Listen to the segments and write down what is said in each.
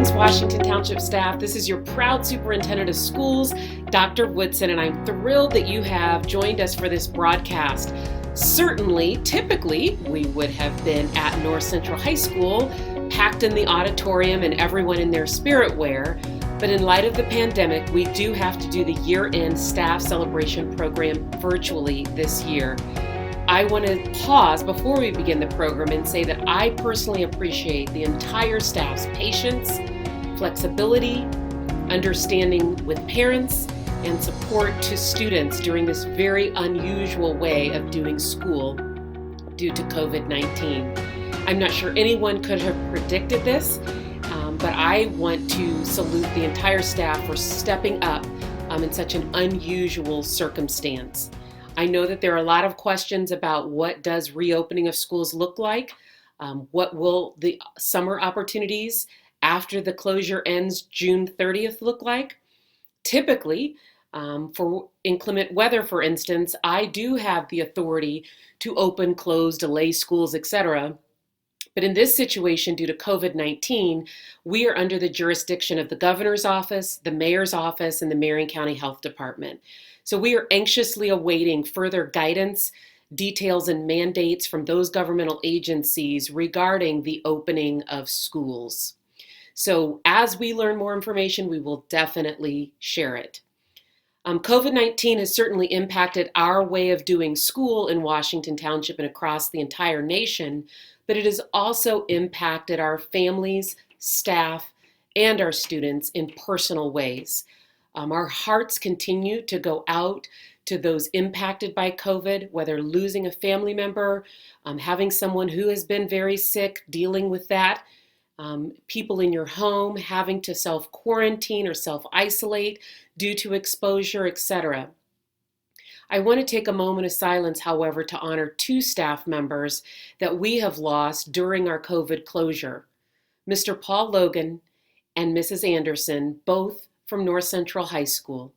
Greetings, Washington Township staff. This is your proud Superintendent of Schools, Dr. Woodson, and I'm thrilled that you have joined us for this broadcast. Typically, we would have been at North Central High School, packed in the auditorium and everyone in their spirit wear, but in light of the pandemic, we do have to do the year-end staff celebration program virtually this year. I want to pause before we begin the program and say that I personally appreciate the entire staff's patience, flexibility, understanding with parents, and support to students during this very unusual way of doing school due to COVID-19. I'm not sure anyone could have predicted this, but I want to salute the entire staff for stepping up in such an unusual circumstance. I know that there are a lot of questions about what does reopening of schools look like? What will the summer opportunities after the closure ends June 30th look like? Typically, for inclement weather, for instance, I do have the authority to open, close, delay schools, etc. But in this situation, due to COVID-19, we are under the jurisdiction of the governor's office, the mayor's office, and the Marion County Health Department. So we are anxiously awaiting further guidance, details, and mandates from those governmental agencies regarding the opening of schools. So as we learn more information, we will definitely share it. COVID-19 has certainly impacted our way of doing school in Washington Township and across the entire nation, but it has also impacted our families, staff, and our students in personal ways. Our hearts continue to go out to those impacted by COVID, whether losing a family member, having someone who has been very sick, dealing with that, people in your home having to self-quarantine or self-isolate due to exposure, etc. I want to take a moment of silence, however, to honor two staff members that we have lost during our COVID closure. Mr. Paul Logan and Mrs. Anderson, both from North Central High School.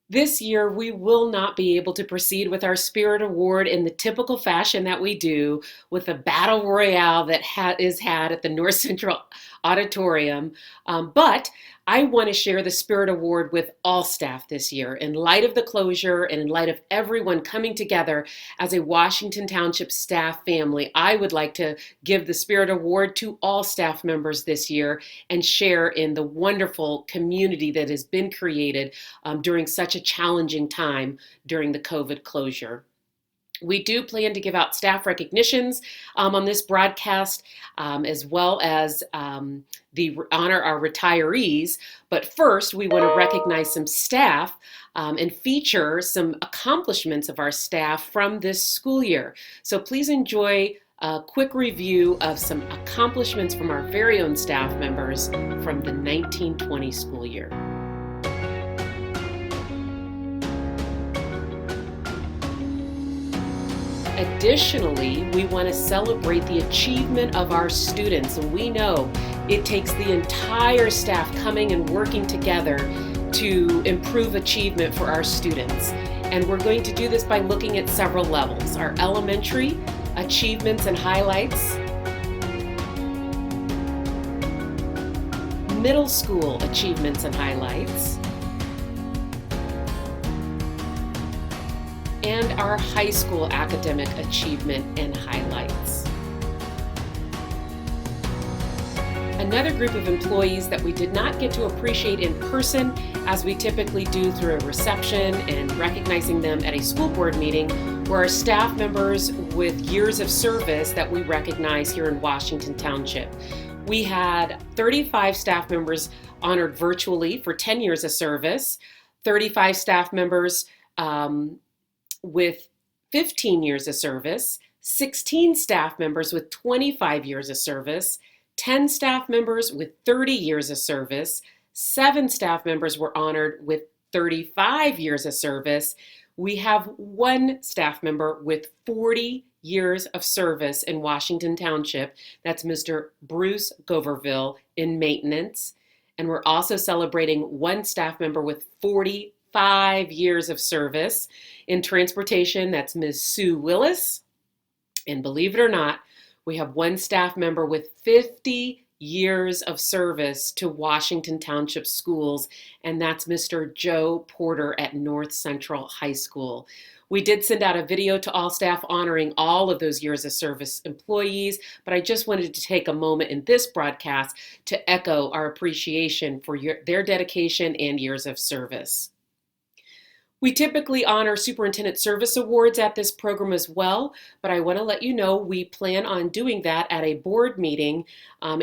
This year, we will not be able to proceed with our Spirit Award in the typical fashion that we do with the Battle Royale that is had at the North Central Auditorium, but I want to share the Spirit Award with all staff this year in light of the closure and in light of everyone coming together as a Washington Township staff family. I would like to give the Spirit Award to all staff members this year and share in the wonderful community that has been created during such a challenging time during the COVID closure. We do plan to give out staff recognitions on this broadcast, as well as honor our retirees. But first, we want to recognize some staff and feature some accomplishments of our staff from this school year. So please enjoy a quick review of some accomplishments from our very own staff members from the 1920 school year. Additionally, we want to celebrate the achievement of our students, and we know it takes the entire staff coming and working together to improve achievement for our students. And we're going to do this by looking at several levels: our elementary achievements and highlights, middle school achievements and highlights, and our high school academic achievement and highlights. Another group of employees that we did not get to appreciate in person, as we typically do through a reception and recognizing them at a school board meeting, were our staff members with years of service that we recognize here in Washington Township. We had 35 staff members honored virtually for 10 years of service, 35 staff members with 15 years of service, 16 staff members with 25 years of service, 10 staff members with 30 years of service, 7 staff members were honored with 35 years of service. We have 1 staff member with 40 years of service in Washington Township. That's Mr. Bruce Goverville in maintenance. And we're also celebrating 1 staff member with 40 35 years of service. In transportation, that's Ms. Sue Willis. And believe it or not, we have one staff member with 50 years of service to Washington Township Schools, and that's Mr. Joe Porter at North Central High School. We did send out a video to all staff honoring all of those years of service employees, but I just wanted to take a moment in this broadcast to echo our appreciation for their dedication and years of service. We typically honor Superintendent Service Awards at this program as well, but I want to let you know we plan on doing that at a board meeting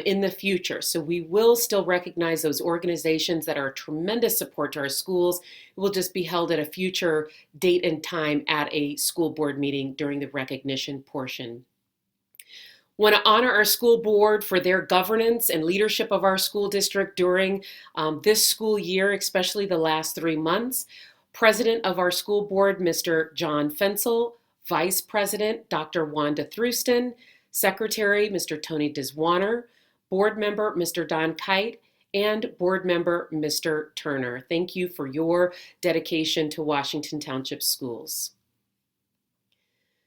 in the future. So we will still recognize those organizations that are a tremendous support to our schools. It will just be held at a future date and time at a school board meeting during the recognition portion. Want to honor our school board for their governance and leadership of our school district during this school year, especially the last 3 months. President of our school board, Mr. John Fensel, Vice President, Dr. Wanda Thruston, Secretary, Mr. Tony Diswaner, Board Member, Mr. Don Kite, and Board Member, Mr. Turner. Thank you for your dedication to Washington Township Schools.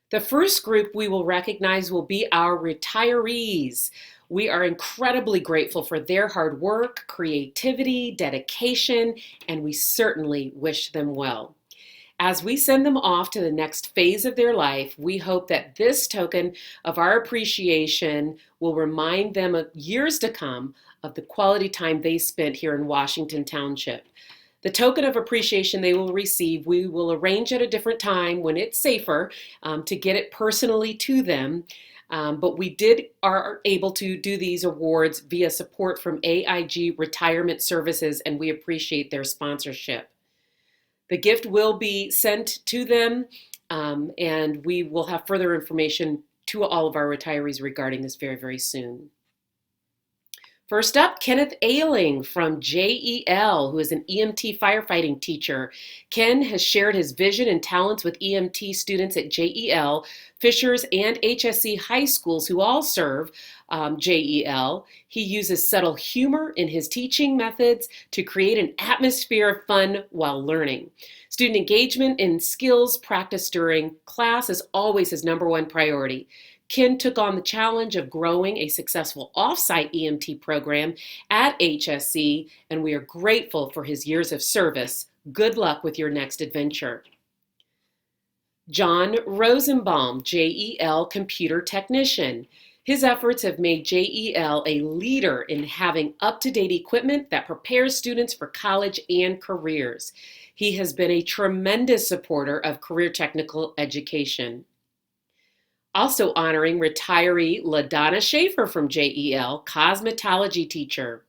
The first group we will recognize will be our retirees. We are incredibly grateful for their hard work, creativity, dedication, and we certainly wish them well. As we send them off to the next phase of their life, we hope that this token of our appreciation will remind them of years to come of the quality time they spent here in Washington Township. The token of appreciation they will receive, we will arrange at a different time when it's safer to get it personally to them. But we are able to do these awards via support from AIG Retirement Services, and we appreciate their sponsorship. The gift will be sent to them, and we will have further information to all of our retirees regarding this very, very soon. First up, Kenneth Ailing from JEL, who is an EMT firefighting teacher. Ken has shared his vision and talents with EMT students at JEL, Fishers, and HSC high schools who all serve JEL. He uses subtle humor in his teaching methods to create an atmosphere of fun while learning. Student engagement and skills practiced during class is always his number one priority. Ken took on the challenge of growing a successful off-site EMT program at HSC, and we are grateful for his years of service. Good luck with your next adventure. John Rosenbaum, JEL computer technician. His efforts have made JEL a leader in having up-to-date equipment that prepares students for college and careers. He has been a tremendous supporter of career technical education. Also honoring retiree LaDonna Schaefer from JEL, cosmetology teacher.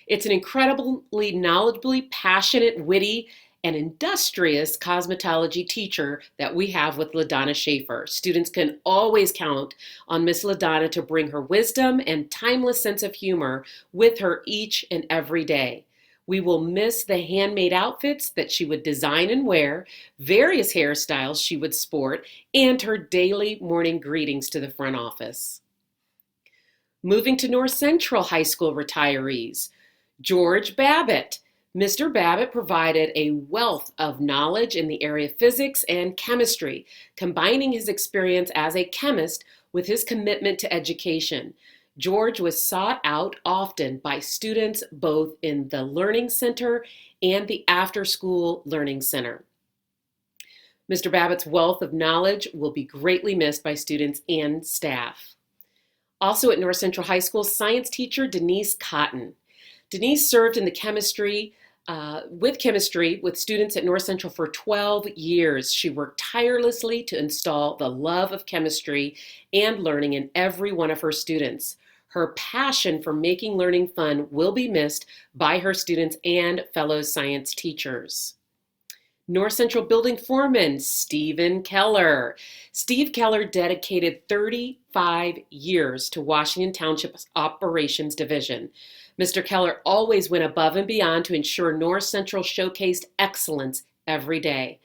It's an incredibly knowledgeably, passionate, witty, and industrious cosmetology teacher that we have with LaDonna Schaefer. Students can always count on Miss LaDonna to bring her wisdom and timeless sense of humor with her each and every day. We will miss the handmade outfits that she would design and wear, various hairstyles she would sport, and her daily morning greetings to the front office. Moving to North Central High School retirees, George Babbitt. Mr. Babbitt provided a wealth of knowledge in the area of physics and chemistry, combining his experience as a chemist with his commitment to education. George was sought out often by students both in the Learning Center and the After School Learning Center. Mr. Babbitt's wealth of knowledge will be greatly missed by students and staff. Also at North Central High School, science teacher Denise Cotton. Denise served in the chemistry with students at North Central for 12 years. She worked tirelessly to install the love of chemistry and learning in every one of her students. Her passion for making learning fun will be missed by her students and fellow science teachers. North Central Building Foreman, Stephen Keller. Steve Keller dedicated 35 years to Washington Township's Operations Division. Mr. Keller always went above and beyond to ensure North Central showcased excellence every day.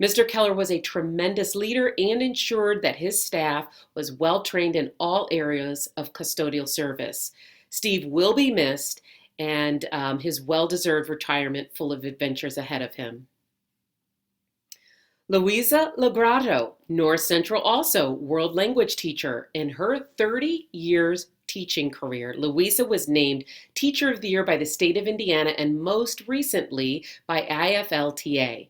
Mr. Keller was a tremendous leader and ensured that his staff was well trained in all areas of custodial service. Steve will be missed, and his well-deserved retirement full of adventures ahead of him. Louisa Legrato, North Central also, world language teacher. In her 30 years teaching career, Louisa was named Teacher of the Year by the state of Indiana and most recently by IFLTA.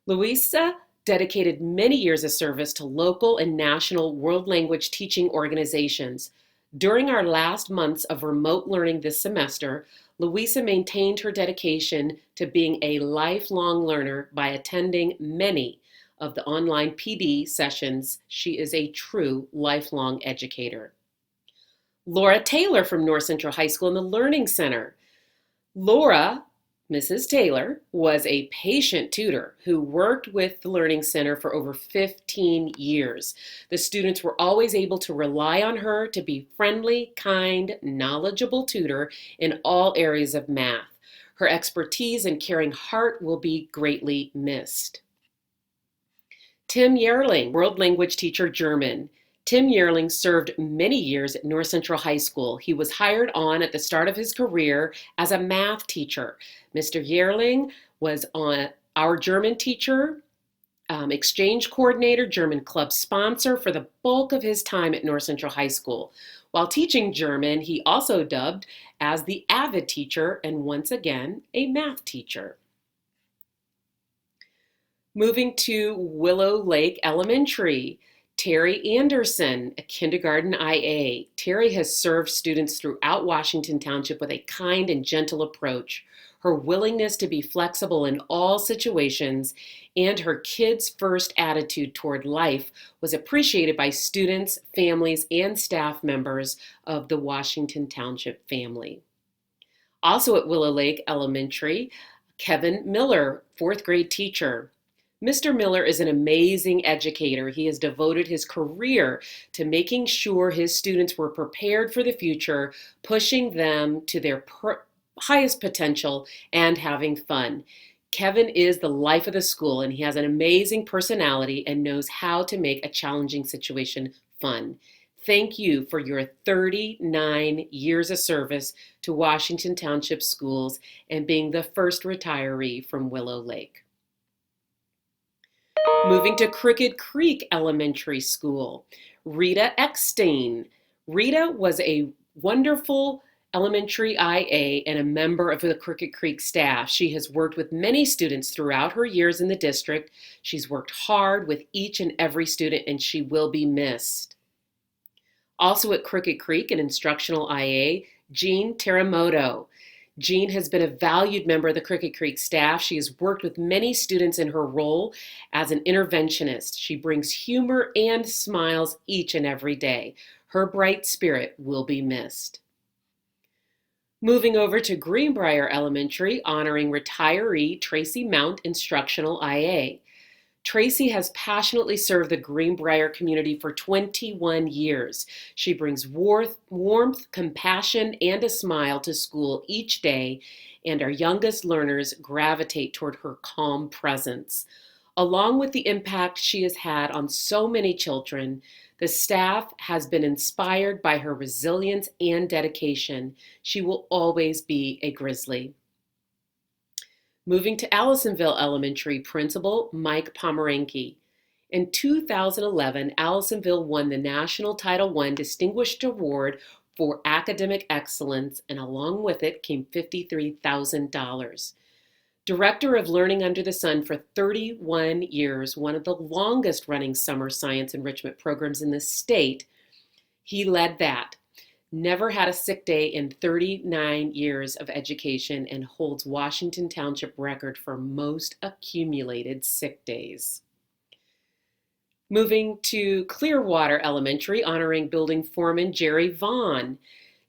Louisa dedicated many years of service to local and national world language teaching organizations. During our last months of remote learning this semester, Louisa maintained her dedication to being a lifelong learner by attending many of the online PD sessions. She is a true lifelong educator. Laura Taylor from North Central High School in the Learning Center. Laura, Mrs. Taylor, was a patient tutor who worked with the Learning Center for over 15 years. The students were always able to rely on her to be friendly, kind, knowledgeable tutor in all areas of math. Her expertise and caring heart will be greatly missed. Tim Yerling, world language teacher, German. Tim Yerling served many years at North Central High School. He was hired on at the start of his career as a math teacher. Mr. Yerling was our German teacher, exchange coordinator, German club sponsor for the bulk of his time at North Central High School. While teaching German, he also dubbed as the avid teacher and once again a math teacher. Moving to Willow Lake Elementary, Terry Anderson, a kindergarten IA. Terry has served students throughout Washington Township with a kind and gentle approach. Her willingness to be flexible in all situations and her kids-first attitude toward life was appreciated by students, families, and staff members of the Washington Township family. Also at Willow Lake Elementary, Kevin Miller, fourth grade teacher. Mr. Miller is an amazing educator. He has devoted his career to making sure his students were prepared for the future, pushing them to their highest potential and having fun. Kevin is the life of the school, and he has an amazing personality and knows how to make a challenging situation fun. Thank you for your 39 years of service to Washington Township Schools and being the first retiree from Willow Lake. Moving to Crooked Creek Elementary School, Rita Eckstein. Rita was a wonderful elementary IA and a member of the Crooked Creek staff. She has worked with many students throughout her years in the district. She's worked hard with each and every student, and she will be missed. Also at Crooked Creek, an instructional IA, Jean Teramoto. Jean has been a valued member of the Crooked Creek staff. She has worked with many students in her role as an interventionist. She brings humor and smiles each and every day. Her bright spirit will be missed. Moving over to Greenbrier Elementary, honoring retiree Tracy Mount, instructional IA. Tracy has passionately served the Greenbrier community for 21 years. She brings warmth, compassion, and a smile to school each day, and our youngest learners gravitate toward her calm presence. Along with the impact she has had on so many children, the staff has been inspired by her resilience and dedication. She will always be a Grizzly. Moving to Allisonville Elementary, Principal Mike Pomeranke. In 2011, Allisonville won the National Title I Distinguished Award for Academic Excellence, and along with it came $53,000. Director of Learning Under the Sun for 31 years, one of the longest-running summer science enrichment programs in the state, he led that. Never had a sick day in 39 years of education and holds Washington Township record for most accumulated sick days. Moving to Clearwater Elementary, honoring building foreman Jerry Vaughn.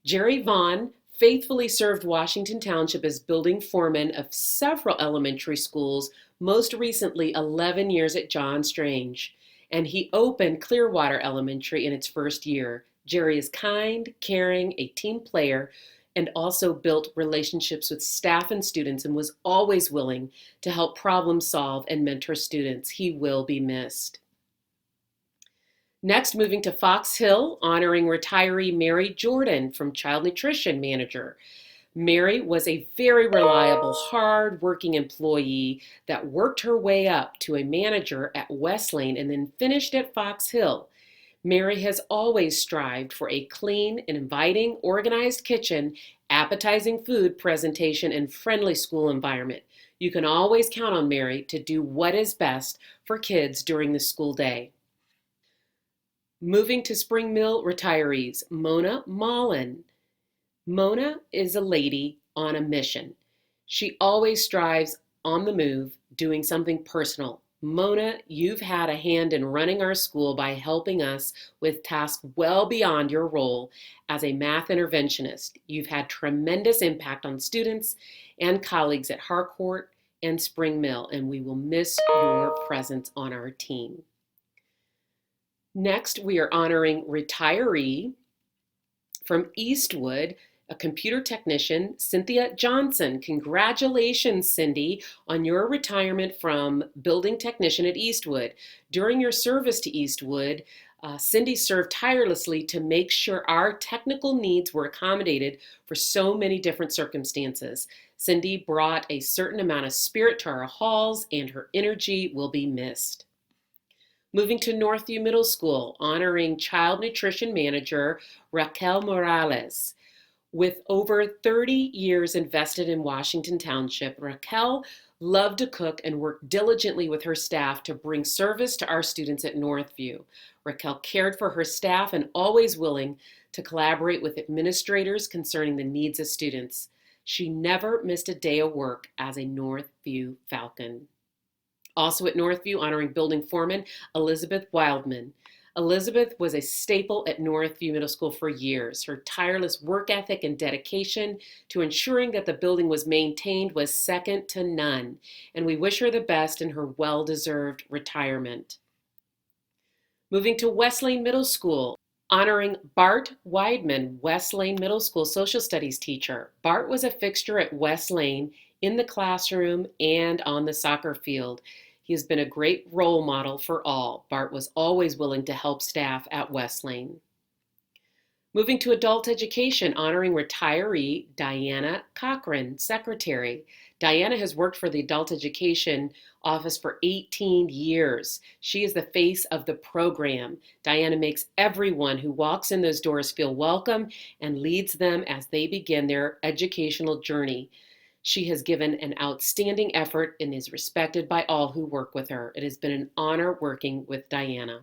Jerry Vaughn faithfully served Washington Township as building foreman of several elementary schools, most recently 11 years at John Strange, and he opened Clearwater Elementary in its first year. Jerry is kind, caring, a team player, and also built relationships with staff and students and was always willing to help problem solve and mentor students. He will be missed. Next, moving to Fox Hill, honoring retiree Mary Jordan from Child Nutrition Manager. Mary was a very reliable, hard-working employee that worked her way up to a manager at Wesleyan and then finished at Fox Hill. Mary has always strived for a clean and inviting, organized kitchen, appetizing food presentation, and friendly school environment. You can always count on Mary to do what is best for kids during the school day. Moving to Spring Mill retirees, Mona Mullen. Mona is a lady on a mission. She always strives on the move, doing something personal. Mona, you've had a hand in running our school by helping us with tasks well beyond your role as a math interventionist. You've had tremendous impact on students and colleagues at Harcourt and Spring Mill, and we will miss your presence on our team. Next, we are honoring Retiree from Eastwood, a computer technician, Cynthia Johnson. Congratulations, Cindy, on your retirement from building technician at Eastwood. During your service to Eastwood, Cindy served tirelessly to make sure our technical needs were accommodated for so many different circumstances. Cindy brought a certain amount of spirit to our halls, and her energy will be missed. Moving to Northview Middle School, honoring Child Nutrition Manager Raquel Morales. With over 30 years invested in Washington Township, Raquel loved to cook and worked diligently with her staff to bring service to our students at Northview. Raquel cared for her staff and always willing to collaborate with administrators concerning the needs of students. She never missed a day of work as a Northview Falcon. Also at Northview, honoring building foreman Elizabeth Wildman. Elizabeth was a staple at Northview Middle School for years. Her tireless work ethic and dedication to ensuring that the building was maintained was second to none, and we wish her the best in her well-deserved retirement. Moving to Wesleyan Middle School, honoring Bart Weidman, Wesleyan Middle School social studies teacher. Bart was a fixture at Wesleyan in the classroom and on the soccer field. He has been a great role model for all. Bart was always willing to help staff at Wesleyan. Moving to adult education, honoring retiree Diana Cochran, secretary. Diana has worked for the adult education office for 18 years. She is the face of the program. Diana makes everyone who walks in those doors feel welcome and leads them as they begin their educational journey. She has given an outstanding effort and is respected by all who work with her. It has been an honor working with Diana.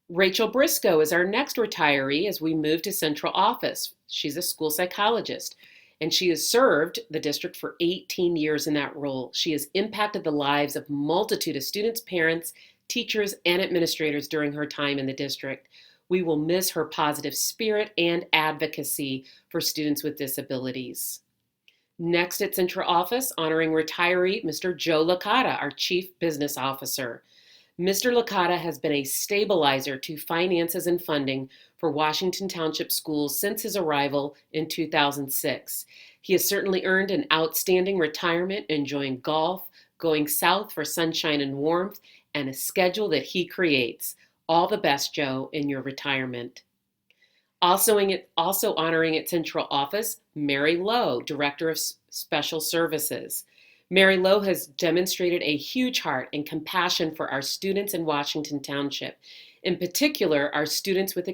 Rachel Briscoe is our next retiree as we move to central office. She's a school psychologist, and she has served the district for 18 years in that role. She has impacted the lives of a multitude of students, parents, teachers, and administrators during her time in the district. We will miss her positive spirit and advocacy for students with disabilities. Next at Central Office, honoring retiree Mr. Joe Licata, our Chief Business Officer. Mr. Licata has been a stabilizer to finances and funding for Washington Township schools since his arrival in 2006. He has certainly earned an outstanding retirement, enjoying golf, going south for sunshine and warmth, and a schedule that he creates. All the best, Joe, in your retirement. Also honoring at Central Office, Mary Lowe, Director of Special Services. Mary Lowe has demonstrated a huge heart and compassion for our students in Washington Township, in particular our students with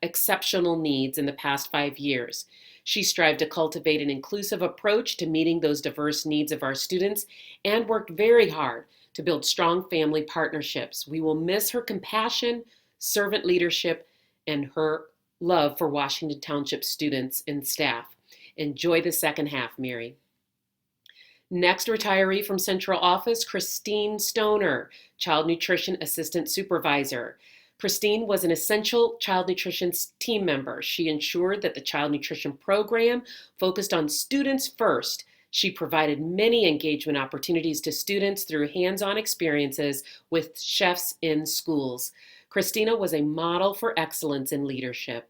exceptional needs in the past 5 years. She strived to cultivate an inclusive approach to meeting those diverse needs of our students and worked very hard to build strong family partnerships. We will miss her compassion, servant leadership, and her love for Washington Township students and staff. Enjoy the second half, Mary. Next retiree from Central Office, Christine Stoner, Child Nutrition Assistant Supervisor. Christine was an essential child nutrition team member. She ensured that the child nutrition program focused on students first. She provided many engagement opportunities to students through hands-on experiences with chefs in schools. Christina was a model for excellence in leadership.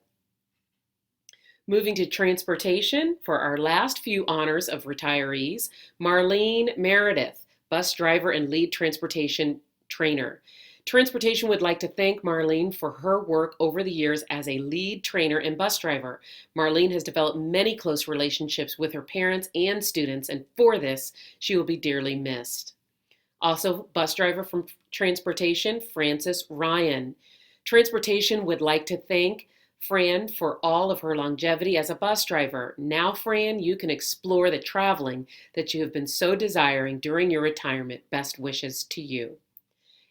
Moving to transportation, for our last few honors of retirees, Marlene Meredith, bus driver and lead transportation trainer. Transportation would like to thank Marlene for her work over the years as a lead trainer and bus driver. Marlene has developed many close relationships with her parents and students, and for this, she will be dearly missed. Also, bus driver from Transportation, Frances Ryan. Transportation would like to thank Fran for all of her longevity as a bus driver. Now, Fran, you can explore the traveling that you have been so desiring during your retirement. Best wishes to you.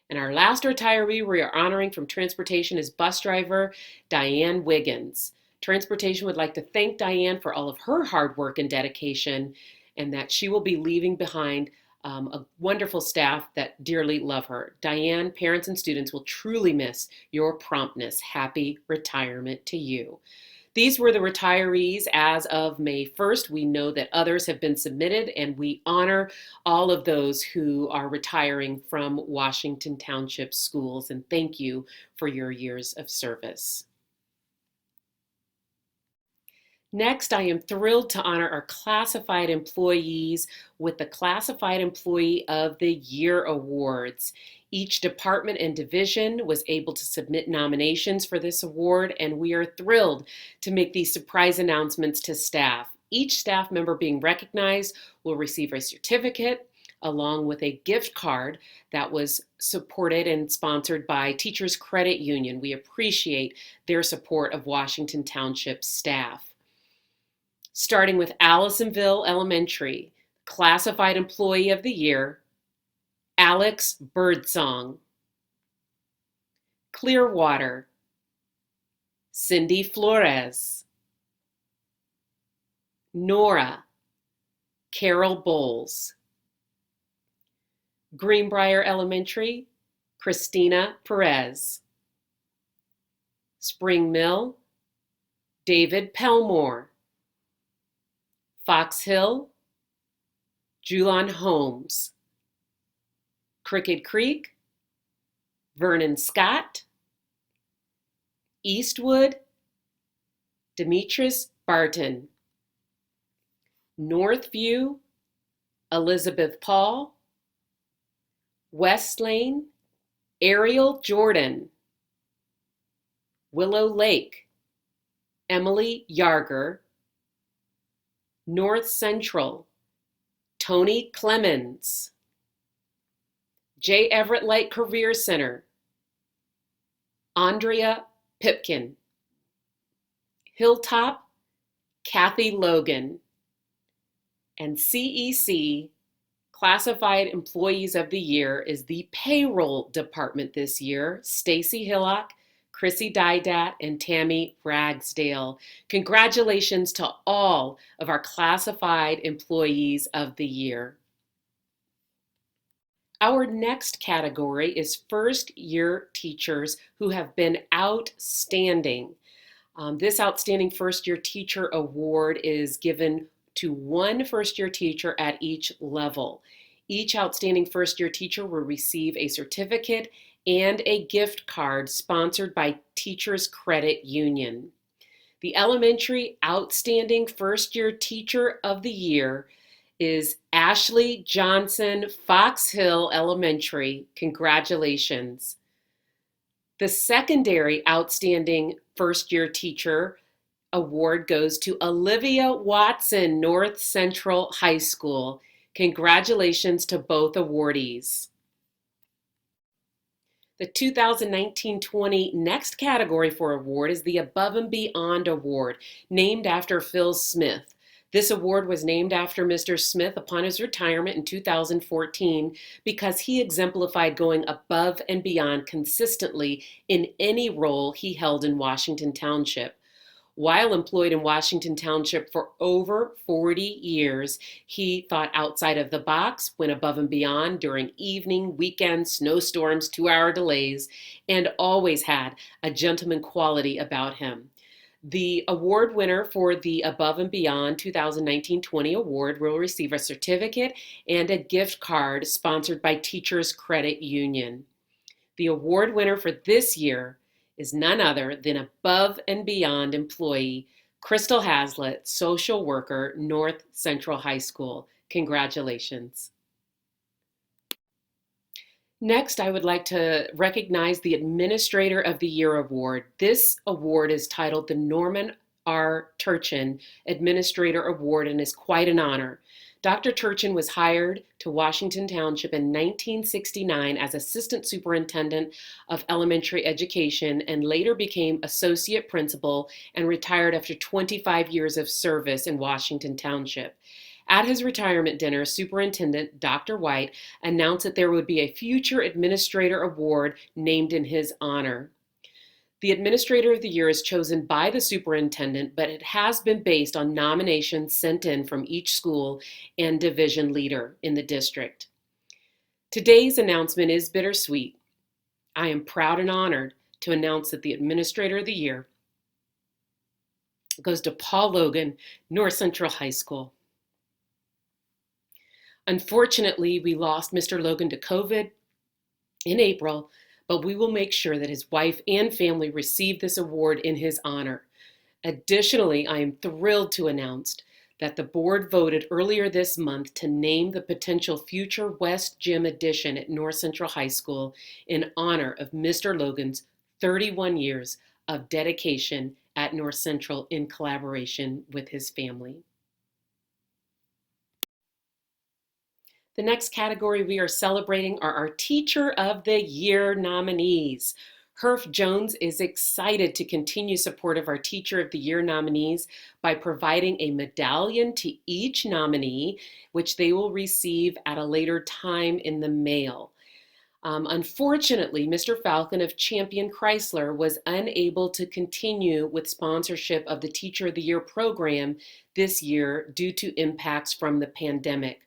And our last retiree we are honoring from Transportation is bus driver Diane Wiggins. Transportation would like to thank Diane for all of her hard work and dedication, and that she will be leaving behind a wonderful staff that dearly love her. Diane, parents and students will truly miss your promptness. Happy retirement to you. These were the retirees as of May 1st. We know that others have been submitted, and we honor all of those who are retiring from Washington Township schools, and thank you for your years of service. Next, I am thrilled to honor our classified employees with the Classified Employee of the Year Awards. Each department and division was able to submit nominations for this award, and we are thrilled to make these surprise announcements to staff. Each staff member being recognized will receive a certificate along with a gift card that was supported and sponsored by Teachers Credit Union. We appreciate their support of Washington Township staff. Starting with Allisonville Elementary, Classified Employee of the Year, Alex Birdsong. Clearwater, Cindy Flores. Nora, Carol Bowles. Greenbrier Elementary, Christina Perez. Spring Mill, David Pelmore. Fox Hill, Julian Holmes. Crooked Creek, Vernon Scott. Eastwood, Demetrius Barton. Northview, Elizabeth Paul. West Lane, Ariel Jordan. Willow Lake, Emily Yarger. North Central, Tony Clemens. J. Everett Light Career Center, Andrea Pipkin. Hilltop, Kathy Logan. And CEC, Classified Employees of the Year, is the payroll department this year. Stacy Hillock, Chrissy Didat, and Tammy Ragsdale. Congratulations to all of our Classified Employees of the Year. Our next category is first-year teachers who have been outstanding. This Outstanding First-Year Teacher Award is given to one first-year teacher at each level. Each Outstanding First-Year Teacher will receive a certificate and a gift card sponsored by Teachers Credit Union. The Elementary Outstanding First-Year Teacher of the Year is Ashley Johnson, Fox Hill Elementary. Congratulations. The Secondary Outstanding First-Year Teacher Award goes to Olivia Watson, North Central High School. Congratulations to both awardees. The 2019-20 next category for award is the Above and Beyond Award, named after Phil Smith. This award was named after Mr. Smith upon his retirement in 2014 because he exemplified going above and beyond consistently in any role he held in Washington Township. While employed in Washington Township for over 40 years, he thought outside of the box, went above and beyond during evening, weekends, snowstorms, 2-hour delays, and always had a gentleman quality about him. The award winner for the Above and Beyond 2019-20 award will receive a certificate and a gift card sponsored by Teachers Credit Union. The award winner for this year is none other than Above and Beyond employee Crystal Haslett, social worker, North Central High School. Congratulations. Next, I would like to recognize the Administrator of the Year Award. This award is titled the Norman R. Turchin Administrator Award and is quite an honor. Dr. Turchin was hired to Washington Township in 1969 as Assistant Superintendent of Elementary Education and later became Associate Principal and retired after 25 years of service in Washington Township. At his retirement dinner, Superintendent Dr. White announced that there would be a future Administrator Award named in his honor. The Administrator of the Year is chosen by the superintendent, but it has been based on nominations sent in from each school and division leader in the district. Today's announcement is bittersweet. I am proud and honored to announce that the Administrator of the Year goes to Paul Logan, North Central High School. Unfortunately, we lost Mr. Logan to COVID in April, but we will make sure that his wife and family receive this award in his honor. Additionally, I am thrilled to announce that the board voted earlier this month to name the potential future West Gym addition at North Central High School in honor of Mr. Logan's 31 years of dedication at North Central in collaboration with his family. The next category we are celebrating are our Teacher of the Year nominees. Herf Jones is excited to continue support of our Teacher of the Year nominees by providing a medallion to each nominee, which they will receive at a later time in the mail. Unfortunately, Mr. Falcon of Champion Chrysler was unable to continue with sponsorship of the Teacher of the Year program this year due to impacts from the pandemic.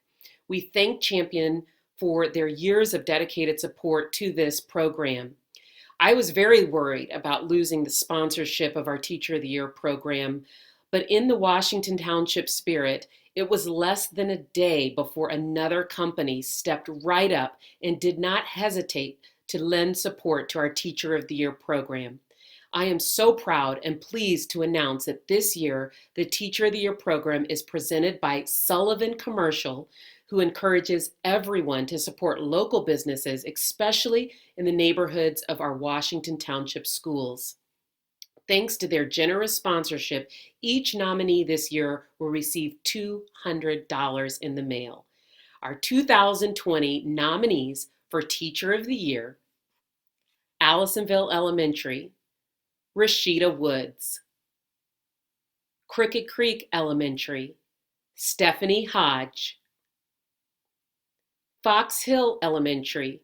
We thank Champion for their years of dedicated support to this program. I was very worried about losing the sponsorship of our Teacher of the Year program, but in the Washington Township spirit, it was less than a day before another company stepped right up and did not hesitate to lend support to our Teacher of the Year program. I am so proud and pleased to announce that this year, the Teacher of the Year program is presented by Sullivan Commercial, who encourages everyone to support local businesses, especially in the neighborhoods of our Washington Township schools. Thanks to their generous sponsorship, each nominee this year will receive $200 in the mail. Our 2020 nominees for Teacher of the Year: Allisonville Elementary, Rashida Woods; Crooked Creek Elementary, Stephanie Hodge; Fox Hill Elementary,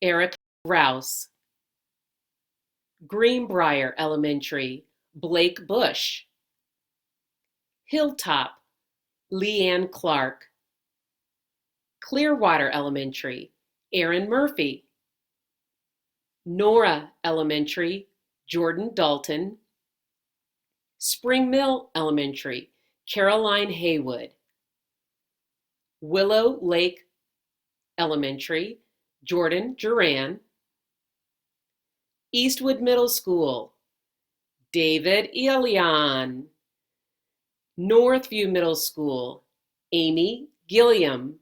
Erica Rouse; Greenbrier Elementary, Blake Bush; Hilltop, Leanne Clark; Clearwater Elementary, Aaron Murphy; Nora Elementary, Jordan Dalton; Spring Mill Elementary, Caroline Haywood; Willow Lake Elementary, Jordan Duran; Eastwood Middle School, David Elian; Northview Middle School, Amy Gilliam;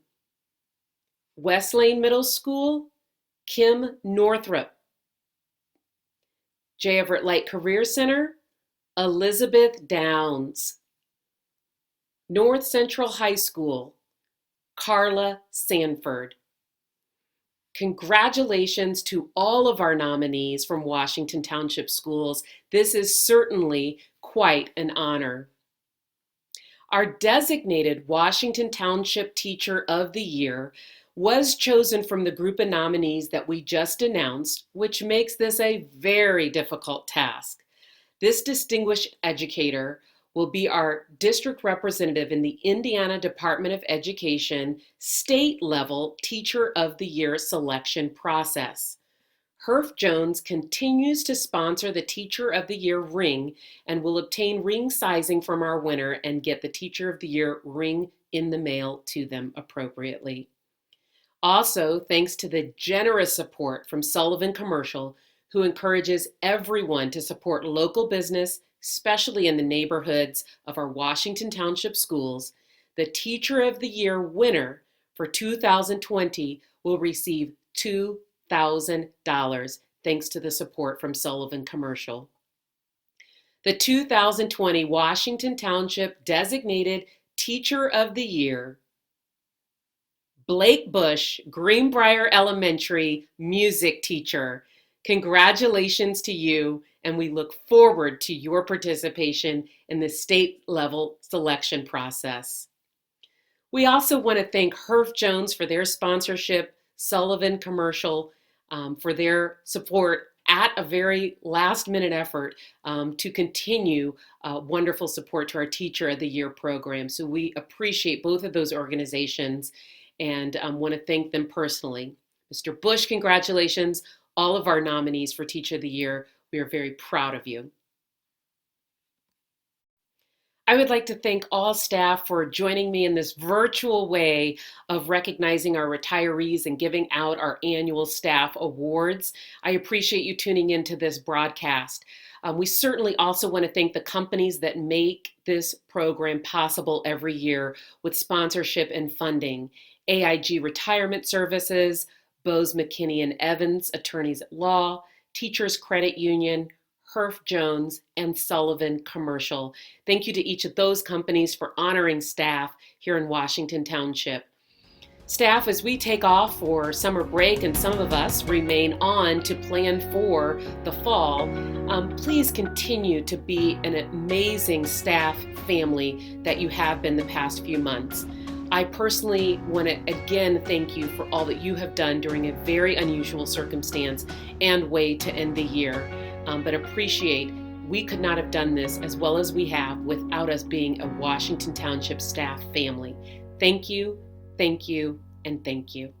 West Lane Middle School, Kim Northrup; J. Everett Light Career Center, Elizabeth Downs; North Central High School, Carla Sanford. Congratulations to all of our nominees from Washington Township Schools. This is certainly quite an honor. Our designated Washington Township Teacher of the Year was chosen from the group of nominees that we just announced, which makes this a very difficult task. This distinguished educator will be our district representative in the Indiana Department of Education state-level Teacher of the Year selection process. Herf Jones continues to sponsor the Teacher of the Year ring and will obtain ring sizing from our winner and get the Teacher of the Year ring in the mail to them appropriately. Also, thanks to the generous support from Sullivan Commercial, who encourages everyone to support local business, especially in the neighborhoods of our Washington Township schools, the Teacher of the Year winner for 2020 will receive $200. $100,000 thanks to the support from Sullivan Commercial. The 2020 Washington Township Designated Teacher of the Year, Blake Bush, Greenbrier Elementary music teacher. Congratulations to you, and we look forward to your participation in the state level selection process. We also want to thank Herff Jones for their sponsorship, Sullivan Commercial for their support at a very last minute effort to continue wonderful support to our Teacher of the Year program. So we appreciate both of those organizations and want to thank them personally. Mr. Bush, congratulations. All of our nominees for Teacher of the Year, we are very proud of you. I would like to thank all staff for joining me in this virtual way of recognizing our retirees and giving out our annual staff awards. I appreciate you tuning into this broadcast. We certainly also want to thank the companies that make this program possible every year with sponsorship and funding. AIG Retirement Services, Bose McKinney & Evans, Attorneys at Law, Teachers Credit Union, Herff Jones, and Sullivan Commercial. Thank you to each of those companies for honoring staff here in Washington Township. Staff, as we take off for summer break and some of us remain on to plan for the fall, please continue to be an amazing staff family that you have been the past few months. I personally want to again thank you for all that you have done during a very unusual circumstance and way to end the year. But appreciate we could not have done this as well as we have without us being a Washington Township staff family. Thank you, and thank you.